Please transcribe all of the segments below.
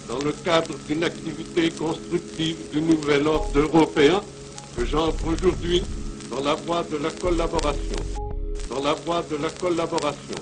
dans le cadre d'une activité constructive du nouvel ordre européen que j'entre aujourd'hui dans la voie de la collaboration. Dans la voie de la collaboration.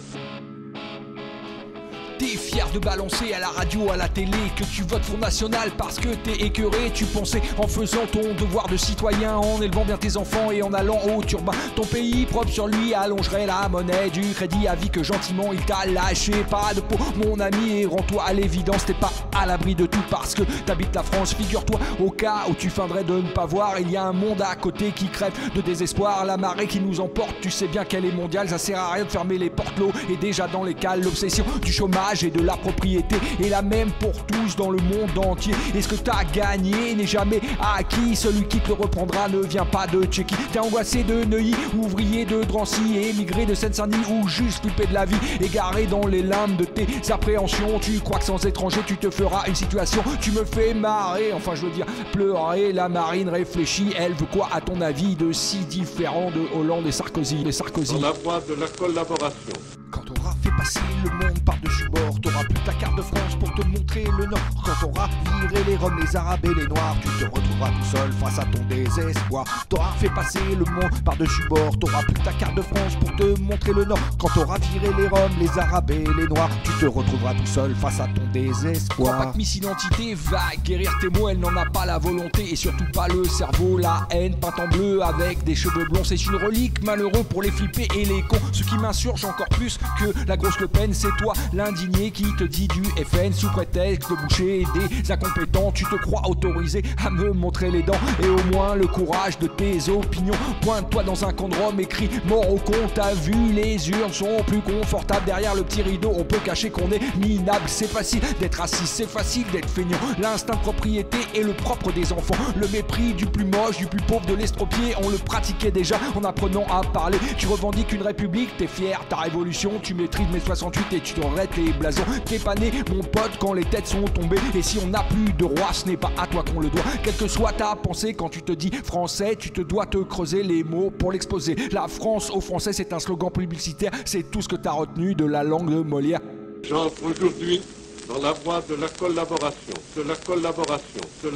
T'es fier de balancer à la radio, à la télé que tu votes Front National parce que t'es écœuré. Tu pensais en faisant ton devoir de citoyen, en élevant bien tes enfants et en allant au turbin. Ton pays propre sur lui allongerait la monnaie du crédit à vie que gentiment il t'a lâché. Pas de peau mon ami, et rends-toi à l'évidence, t'es pas à l'abri de tout parce que t'habites la France. Figure-toi au cas où tu feindrais de ne pas voir, il y a un monde à côté qui crève de désespoir. La marée qui nous emporte, tu sais bien qu'elle est mondiale. Ça sert à rien de fermer les portes, l'eau est déjà dans les cales. L'obsession du chômage et de la propriété est la même pour tous dans le monde entier. Et ce que t'as gagné n'est jamais acquis. Celui qui te le reprendra ne vient pas de Tchéquie. T'es angoissé de Neuilly, ouvrier de Drancy, émigré de Seine-Saint-Denis ou juste flippé de la vie, égaré dans les limbes de tes appréhensions. Tu crois que sans étranger tu te feras une situation. Tu me fais marrer, enfin je veux dire pleurer. La marine réfléchit, elle veut quoi à ton avis de si différent de Hollande et Sarkozy? Dans la voie de la collaboration. Quand on aura fait passer le monde par-dessus bord, t'auras plus ta carte de France pour te montrer le Nord. Quand t'auras viré les Roms, les Arabes et les Noirs, tu te retrouveras tout seul face à ton désespoir. T'auras fait passer le monde par-dessus bord, t'auras plus ta carte de France pour te montrer le Nord. Quand t'auras viré les Roms, les Arabes et les Noirs, tu te retrouveras tout seul face à ton désespoir. Crois pas que Miss Identité va guérir tes mots, elle n'en a pas la volonté et surtout pas le cerveau. La haine peinte en bleu avec des cheveux blonds, c'est une relique, malheureux pour les flippés et les cons. Ce qui m'insurge encore plus que la grosse Le Pen, c'est toi l'indigné qui te dit du FN sous prétexte de boucher des incompétents. Tu te crois autorisé à me montrer les dents et au moins le courage de tes opinions. Pointe-toi dans un camp de Rome, écrit mort au con. T'as vu, les urnes sont plus confortables derrière le petit rideau. On peut cacher qu'on est minable. C'est facile d'être raciste, c'est facile d'être feignant. L'instinct de propriété est le propre des enfants. Le mépris du plus moche, du plus pauvre, de l'estropié, on le pratiquait déjà en apprenant à parler. Tu revendiques une république, t'es fier, ta révolution. Tu maîtrises mai 68 et tu t'arrêtes les blasons. T'es pané, mon pote, quand les têtes sont tombées. Et si on n'a plus de roi, ce n'est pas à toi qu'on le doit. Quelle que soit ta pensée, quand tu te dis français, tu te dois te creuser les mots pour l'exposer. La France aux Français, c'est un slogan publicitaire. C'est tout ce que t'as retenu de la langue de Molière. J'entre aujourd'hui dans la voie de la collaboration, de la collaboration, de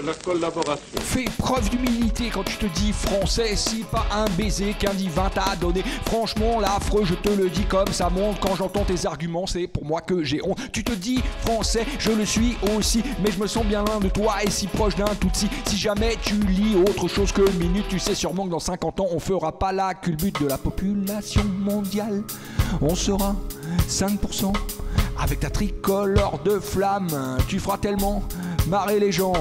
la collaboration. Fais preuve d'humilité quand tu te dis français, si pas un baiser qu'un divin t'a donné. Franchement, l'affreux, je te le dis comme ça monte. Quand j'entends tes arguments, c'est pour moi que j'ai honte. Tu te dis français, je le suis aussi, mais je me sens bien loin de toi et si proche d'un Tutsi. Si jamais tu lis autre chose que minute, tu sais sûrement que dans 50 ans, on fera pas la culbute de la population mondiale. On sera 5%. Avec ta tricolore de flamme, tu feras tellement marrer les gens.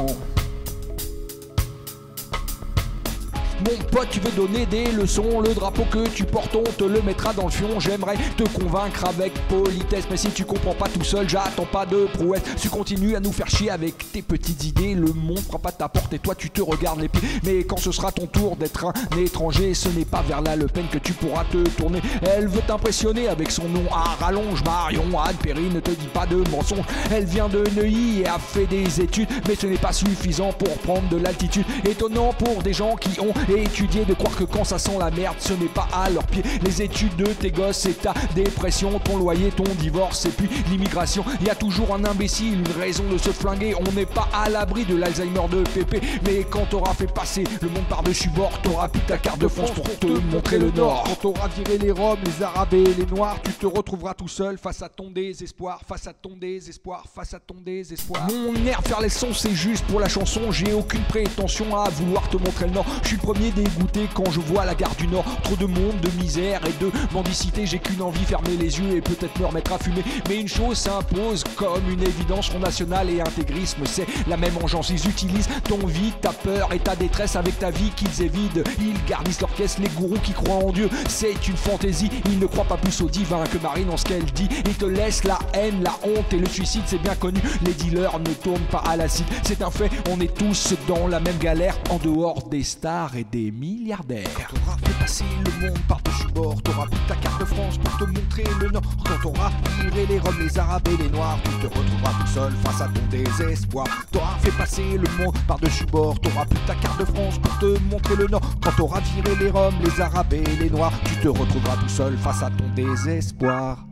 Mon pote, tu veux donner des leçons, le drapeau que tu portes, on te le mettra dans le fion. J'aimerais te convaincre avec politesse, mais si tu comprends pas tout seul, j'attends pas de prouesse. Tu continues à nous faire chier avec tes petites idées, le monde frappe à ta porte et toi tu te regardes les pieds. Mais quand ce sera ton tour d'être un étranger, ce n'est pas vers la Le Pen que tu pourras te tourner. Elle veut t'impressionner avec son nom à rallonge. Marion Anne Perry ne te dit pas de mensonge. Elle vient de Neuilly et a fait des études, mais ce n'est pas suffisant pour prendre de l'altitude. Étonnant pour des gens qui ont étudier de croire que quand ça sent la merde, ce n'est pas à leurs pieds. Les études de tes gosses, c'est ta dépression, ton loyer, ton divorce et puis l'immigration. Il y a toujours un imbécile, une raison de se flinguer. On n'est pas à l'abri de l'Alzheimer de Pépé, mais quand t'auras fait passer le monde par-dessus bord, t'auras plus ta carte de France pour te montrer le Nord. Quand t'auras viré les Roms, les Arabes et les Noirs, tu te retrouveras tout seul face à ton désespoir, face à ton désespoir, face à ton désespoir. Mon air faire les sons, c'est juste pour la chanson. J'ai aucune prétention à vouloir te montrer le Nord. Je suis le premier dégoûté quand je vois la gare du Nord. Trop de monde, de misère et de mendicité. J'ai qu'une envie, fermer les yeux et peut-être me remettre à fumer. Mais une chose s'impose comme une évidence. Front National et intégrisme, c'est la même engeance. Ils utilisent ton vide, ta peur et ta détresse avec ta vie qu'ils évident. Ils garnissent leur caisse, les gourous qui croient en Dieu. C'est une fantaisie, ils ne croient pas plus au divin que Marine en ce qu'elle dit. Ils te laissent la haine, la honte et le suicide, c'est bien connu. Les dealers ne tournent pas à l'acide, c'est un fait. On est tous dans la même galère, en dehors des stars et des milliardaires. Quand t'auras fait passer le monde par-dessus bord, t'auras plus ta carte de France pour te montrer le Nord. Quand t'auras viré les Roms, les Arabes et les Noirs, tu te retrouveras tout seul face à ton désespoir. T'auras fait passer le monde par-dessus bord, t'auras plus ta carte de France pour te montrer le Nord. Quand t'auras viré les Roms, les Arabes et les Noirs, tu te retrouveras tout seul face à ton désespoir.